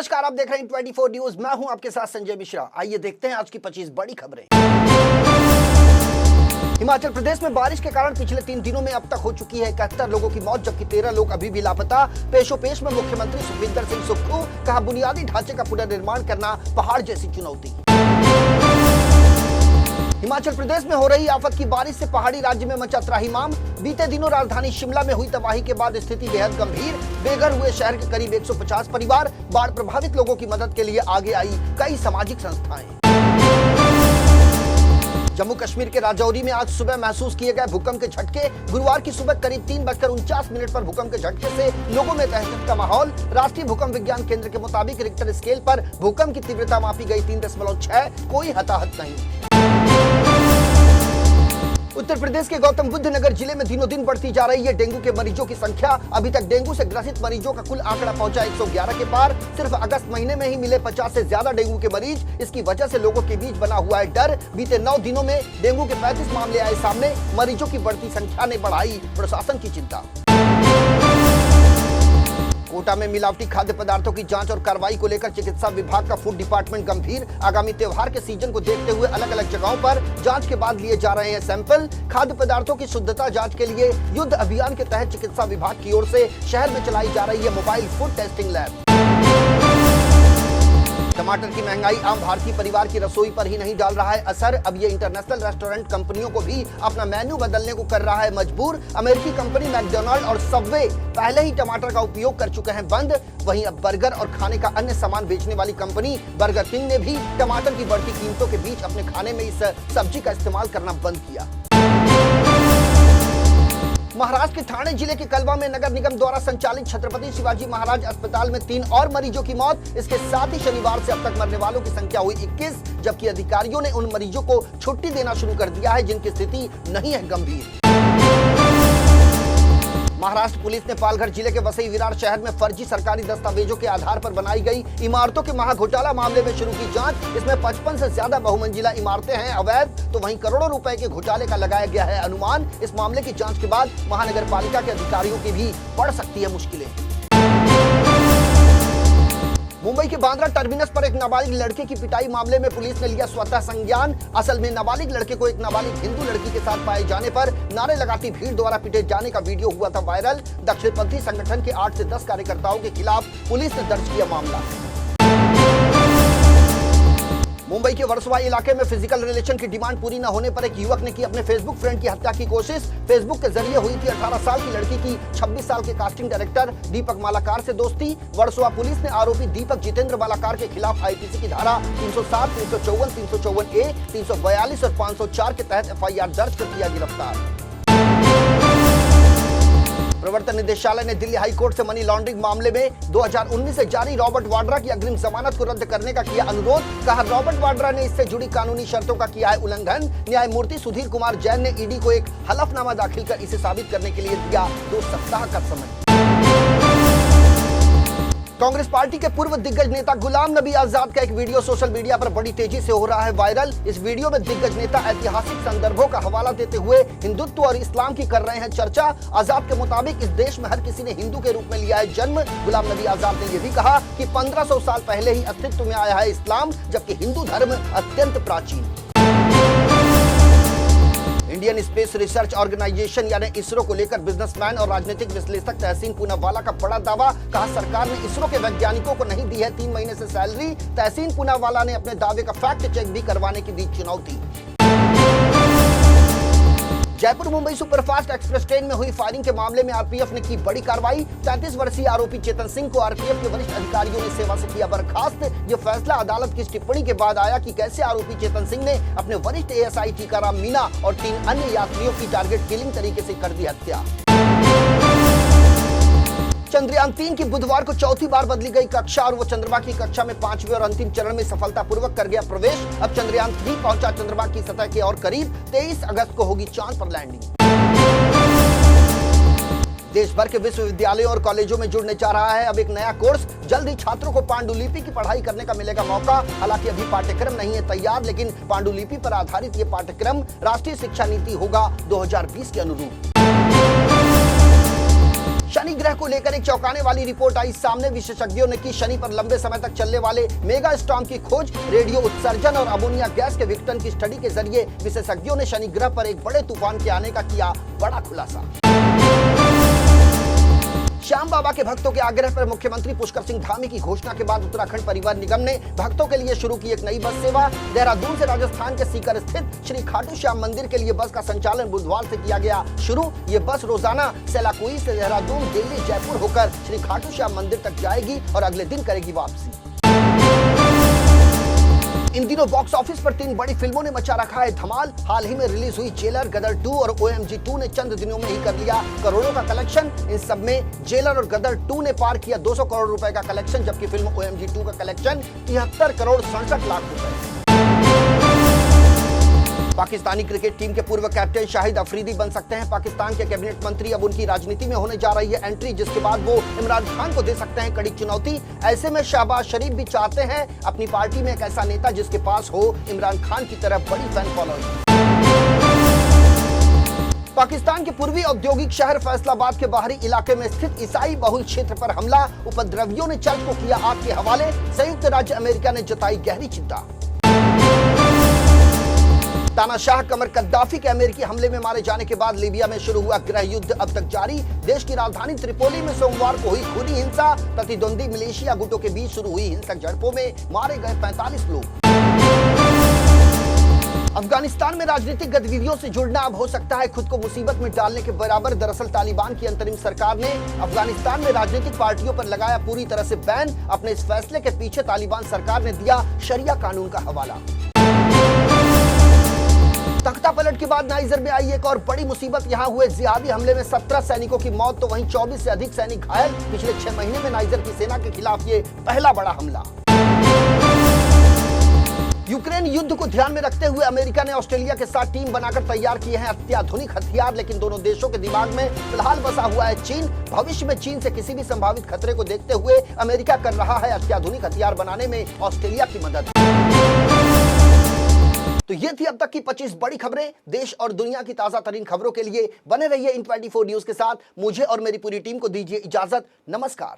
नमस्कार, आप देख रहे हैं 24 न्यूज। मैं हूं आपके साथ संजय मिश्रा। आइए देखते हैं आज की 25 बड़ी खबरें। हिमाचल प्रदेश में बारिश के कारण पिछले 3 दिनों में अब तक हो चुकी है 71 लोगों की मौत, जबकि 13 लोग अभी भी लापता। पेशोपेश में मुख्यमंत्री सुखविंदर सिंह सुक्खू, कहा बुनियादी ढांचे का पुनर्निर्माण करना पहाड़ जैसी चुनौती। हिमाचल प्रदेश में हो रही आफत की बारिश से पहाड़ी राज्य में मचा त्राहिमाम। बीते दिनों राजधानी शिमला में हुई तबाही के बाद स्थिति बेहद गंभीर। बेघर हुए शहर के करीब 150 परिवार। बाढ़ प्रभावित लोगों की मदद के लिए आगे आई कई सामाजिक संस्थाएं। जम्मू कश्मीर के राजौरी में आज सुबह महसूस किए गए भूकंप के झटके। गुरुवार की सुबह करीब 3:49 पर भूकंप के झटके से लोगों में दहशत का माहौल। राष्ट्रीय भूकंप विज्ञान केंद्र के मुताबिक रिक्टर स्केल पर भूकंप की तीव्रता मापी गई 3.6। कोई हताहत नहीं। उत्तर प्रदेश के गौतम बुद्ध नगर जिले में दिनों दिन बढ़ती जा रही है डेंगू के मरीजों की संख्या। अभी तक डेंगू से ग्रसित मरीजों का कुल आंकड़ा पहुंचा 111 के पार। सिर्फ अगस्त महीने में ही मिले 50 से ज्यादा डेंगू के मरीज। इसकी वजह से लोगों के बीच बना हुआ है डर। बीते 9 दिनों में डेंगू के 35 मामले आए सामने। मरीजों की बढ़ती संख्या ने बढ़ाई प्रशासन की चिंता। कोटा में मिलावटी खाद्य पदार्थों की जांच और कार्रवाई को लेकर चिकित्सा विभाग का फूड डिपार्टमेंट गंभीर। आगामी त्योहार के सीजन को देखते हुए अलग अलग जगहों पर जांच के बाद लिए जा रहे हैं सैंपल। खाद्य पदार्थों की शुद्धता जांच के लिए युद्ध अभियान के तहत चिकित्सा विभाग की ओर से शहर में चलाई जा रही है मोबाइल फूड टेस्टिंग लैब। टमाटर की महंगाई आम भारतीय परिवार की रसोई पर ही नहीं डाल रहा है असर। अब ये इंटरनेशनल रेस्टोरेंट कंपनियों को भी अपना मेन्यू बदलने को कर रहा है मजबूर। अमेरिकी कंपनी मैकडोनाल्ड और सबवे पहले ही टमाटर का उपयोग कर चुके हैं बंद। वहीं अब बर्गर और खाने का अन्य सामान बेचने वाली कंपनी बर्गर किंग ने भी टमाटर की बढ़ती कीमतों के बीच अपने खाने में इस सब्जी का इस्तेमाल करना बंद किया। महाराष्ट्र के ठाणे जिले के कलवा में नगर निगम द्वारा संचालित छत्रपति शिवाजी महाराज अस्पताल में 3 और मरीजों की मौत। इसके साथ ही शनिवार से अब तक मरने वालों की संख्या हुई 21, जबकि अधिकारियों ने उन मरीजों को छुट्टी देना शुरू कर दिया है जिनकी स्थिति नहीं है गंभीर। महाराष्ट्र पुलिस ने पालघर जिले के वसई विरार शहर में फर्जी सरकारी दस्तावेजों के आधार पर बनाई गई इमारतों के महाघोटाला मामले में शुरू की जांच। इसमें 55 से ज्यादा बहुमंजिला इमारतें हैं अवैध, तो वहीं करोड़ों रुपए के घोटाले का लगाया गया है अनुमान। इस मामले की जांच के बाद महानगर पालिका के अधिकारियों की भी बढ़ सकती है मुश्किलें। मुंबई के बांद्रा टर्मिनस पर एक नाबालिग लड़के की पिटाई मामले में पुलिस ने लिया स्वतः संज्ञान। असल में नाबालिग लड़के को एक नाबालिग हिंदू लड़की के साथ पाए जाने पर नारे लगाती भीड़ द्वारा पिटे जाने का वीडियो हुआ था वायरल। दक्षिणपंथी संगठन के 8 से 10 कार्यकर्ताओं के खिलाफ पुलिस ने दर्ज किया मामला। मुंबई के वर्सोवा इलाके में फिजिकल रिलेशन की डिमांड पूरी न होने पर एक युवक ने की अपने फेसबुक फ्रेंड की हत्या की कोशिश। फेसबुक के जरिए हुई थी 18 साल की लड़की की 26 साल के कास्टिंग डायरेक्टर दीपक मालाकार से दोस्ती। वर्सोवा पुलिस ने आरोपी दीपक जितेंद्र मालाकार के खिलाफ आईपीसी की धारा 307, 354, 354A, 342 और 504 के तहत FIR दर्ज कर किया गिरफ्तार। प्रवर्तन निदेशालय ने दिल्ली हाई कोर्ट से मनी लॉन्ड्रिंग मामले में 2019 से जारी रॉबर्ट वाड्रा की अग्रिम जमानत को रद्द करने का किया अनुरोध। कहा रॉबर्ट वाड्रा ने इससे जुड़ी कानूनी शर्तों का किया है उल्लंघन। न्यायमूर्ति सुधीर कुमार जैन ने ईडी को एक हलफनामा दाखिल कर इसे साबित करने के लिए दिया 2 सप्ताह का समय। कांग्रेस पार्टी के पूर्व दिग्गज नेता गुलाम नबी आजाद का एक वीडियो सोशल मीडिया पर बड़ी तेजी से हो रहा है वायरल। इस वीडियो में दिग्गज नेता ऐतिहासिक संदर्भों का हवाला देते हुए हिंदुत्व और इस्लाम की कर रहे हैं चर्चा। आजाद के मुताबिक इस देश में हर किसी ने हिंदू के रूप में लिया है जन्म। गुलाम नबी आजाद ने यह भी कहा कि 1500 साल पहले ही अस्तित्व में आया है इस्लाम, जबकि हिंदू धर्म अत्यंत प्राचीन। इंडियन स्पेस रिसर्च ऑर्गेनाइजेशन यानी इसरो को लेकर बिजनेसमैन और राजनीतिक विश्लेषक तहसीन पूनावाला का बड़ा दावा। कहा सरकार ने इसरो के वैज्ञानिकों को नहीं दी है 3 महीने से सैलरी। तहसीन पूनावाला ने अपने दावे का फैक्ट चेक भी करवाने की दी चुनौती। Jaipur Mumbai superfast express train में हुई फायरिंग के मामले में आरपीएफ ने की बड़ी कार्रवाई। 33 वर्षीय आरोपी चेतन सिंह को आरपीएफ के वरिष्ठ अधिकारियों ने सेवा से किया बर्खास्त। यह फैसला अदालत की टिप्पणी के बाद आया कि कैसे आरोपी चेतन सिंह ने अपने वरिष्ठ एएसआई टीकाराम मीणा और 3 अन्य यात्रियों की टारगेट किलिंग तरीके से कर दी हत्या। चंद्रयान 3 की बुधवार को चौथी बार बदली गई कक्षा और वो चंद्रमा की कक्षा में 5वें और अंतिम चरण में सफलतापूर्वक कर गया प्रवेश। अब चंद्रयान 3 पहुंचा चंद्रमा की सतह के और करीब। 23 अगस्त को होगी चांद पर लैंडिंग। देश भर के विश्वविद्यालयों और कॉलेजों में जुड़ने जा रहा है अब एक नया कोर्स। जल्द ही छात्रों को पांडुलिपि की पढ़ाई करने का मिलेगा मौका। हालांकि अभी पाठ्यक्रम नहीं है तैयार, लेकिन पांडुलिपि पर आधारित ये पाठ्यक्रम राष्ट्रीय शिक्षा नीति होगा 2020 के अनुरूप। शनि ग्रह को लेकर एक चौंकाने वाली रिपोर्ट आई सामने। विशेषज्ञों ने की शनि पर लंबे समय तक चलने वाले मेगा स्टॉर्म की खोज। रेडियो उत्सर्जन और अमोनिया गैस के विघटन की स्टडी के जरिए विशेषज्ञों ने शनि ग्रह पर एक बड़े तूफान के आने का किया बड़ा खुलासा। श्याम बाबा के भक्तों के आग्रह पर मुख्यमंत्री पुष्कर सिंह धामी की घोषणा के बाद उत्तराखंड परिवहन निगम ने भक्तों के लिए शुरू की एक नई बस सेवा। देहरादून से राजस्थान के सीकर स्थित श्री खाटू श्याम मंदिर के लिए बस का संचालन बुधवार से किया गया शुरू। ये बस रोजाना सेलाकुई से देहरादून, दिल्ली, जयपुर होकर श्री खाटू श्याम मंदिर तक जाएगी और अगले दिन करेगी वापसी। इन दिनों बॉक्स ऑफिस पर 3 बड़ी फिल्मों ने मचा रखा है धमाल। हाल ही में रिलीज हुई जेलर, गदर 2 और OMG 2 ने चंद दिनों में ही कर लिया करोड़ों का कलेक्शन। इन सब में जेलर और गदर 2 ने पार किया 200 करोड़ रुपए का कलेक्शन, जबकि फिल्म OMG 2 का कलेक्शन 73 करोड़ 67 लाख रुपए। पाकिस्तानी क्रिकेट टीम के पूर्व कैप्टन शाहिद अफरीदी बन सकते हैं पाकिस्तान के कैबिनेट मंत्री। अब उनकी राजनीति में होने जा रही है एंट्री, जिसके बाद वो इमरान खान को दे सकते हैं कड़ी चुनौती। ऐसे में शहबाज शरीफ भी चाहते हैं अपनी पार्टी में एक ऐसा नेता जिसके पास हो इमरान खान की तरह बड़ी फैन फॉलोइंग। पाकिस्तान के पूर्वी औद्योगिक शहर फैसलाबाद के बाहरी इलाके में स्थित ईसाई बहुल क्षेत्र पर हमला। उपद्रवियों ने चर्च को किया आग के हवाले। संयुक्त राज्य अमेरिका ने जताई गहरी चिंता। तानाशाह कमर कद्दाफी के अमेरिकी हमले में मारे जाने के बाद लीबिया में शुरू हुआ गृह युद्ध अब तक जारी। देश की राजधानी त्रिपोली में सोमवार को हुई खूनी हिंसा। प्रतिद्वंदी मिलिशिया गुटों के बीच शुरू हुई हिंसक झड़पों में मारे गए 45 लोग। अफगानिस्तान में राजनीतिक गतिविधियों से जुड़ना अब हो सकता है खुद को मुसीबत में डालने के बराबर। दरअसल तालिबान की अंतरिम सरकार ने अफगानिस्तान में राजनीतिक पार्टियों पर लगाया पूरी तरह से बैन। अपने इस फैसले के पीछे तालिबान सरकार ने दिया शरिया कानून का हवाला। तख्ता पलट के बाद नाइजर में आई एक और बड़ी मुसीबत। यहां हुए जिहादी हमले में 17 सैनिकों की मौत तो वहीं 24 से अधिक सैनिक घायल। पिछले 6 महीने में नाइजर की सेना के खिलाफ ये पहला बड़ा हमला। यूक्रेन युद्ध को ध्यान में रखते हुए अमेरिका ने ऑस्ट्रेलिया के साथ टीम बनाकर तैयार किए हैं अत्याधुनिक हथियार। लेकिन दोनों देशों के दिमाग में फिलहाल बसा हुआ है चीन। भविष्य में चीन से किसी भी संभावित खतरे को देखते हुए अमेरिका कर रहा है अत्याधुनिक हथियार बनाने में ऑस्ट्रेलिया की मदद। तो ये थी अब तक की 25 बड़ी खबरें। देश और दुनिया की ताजा तरीन खबरों के लिए बने रहिए इन 24 न्यूज के साथ। मुझे और मेरी पूरी टीम को दीजिए इजाजत। नमस्कार।